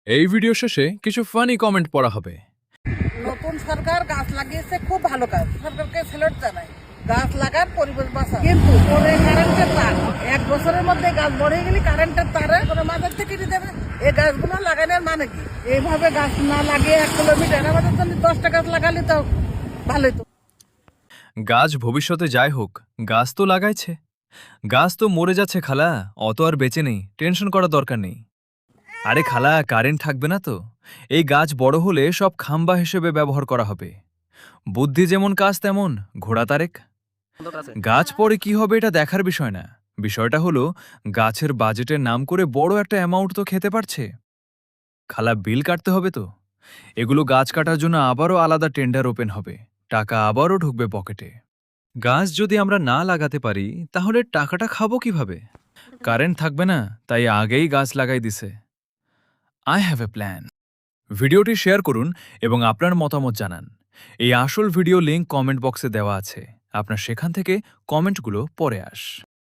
এই ভিডিও শেষে কিছু ফানি কমেন্ট পড়া হবে। নতুন সরকার গাছ লাগিয়েছে, খুব ভালো কাজ, সরকারকে স্যালুট জানাই। গাছ লাগান, পরিবেশ বাঁচান, কিন্তু পরে কারেন্টের তার 1 বছরের মধ্যে গাছ বড় হয়ে গেলে কারেন্টের তারে কোনো মাথার থেকে দেবে। এই গাছগুলো লাগানোর মানে কি? এইভাবে গাছ না লাগিয়ে 1 কিলোমিটার আমাদের জন্য 10টা গাছ লাগালে তো ভালোই তো। গাছ ভবিষ্যতে যাই হোক, গাছ তো লাগাইছে। গাছ তো মরে যাচ্ছে খালা, অত আর বেঁচে নেই, টেনশন করার দরকার নেই। আরে খালা, কারেন্ট থাকবে না তো? এই গাছ বড় হলে সব খাম্বা হিসেবে ব্যবহার করা হবে। বুদ্ধি যেমন কাজ তেমন, ঘোড়া তারেক। গাছ পরে কি হবে এটা দেখার বিষয় না, বিষয়টা হলো গাছের বাজেটের নাম করে বড় একটা অ্যামাউন্ট তো খেতে পারছে। খালা, বিল কাটতে হবে তো। এগুলো গাছ কাটার জন্য আবারও আলাদা টেন্ডার ওপেন হবে, টাকা আবারও ঢুকবে পকেটে। গাছ যদি আমরা না লাগাতে পারি তাহলে টাকাটা খাবো কিভাবে? কারেন্ট থাকবে না, তাই আগেই গাছ লাগাই দিছে। I have a plan. ভিডিওটি শেয়ার করুন এবং আপনার মতামত জানান। এই আসল ভিডিও লিংক কমেন্ট বক্সে দেওয়া আছে, আপনার সেখান থেকে কমেন্টগুলো পড়ে আস।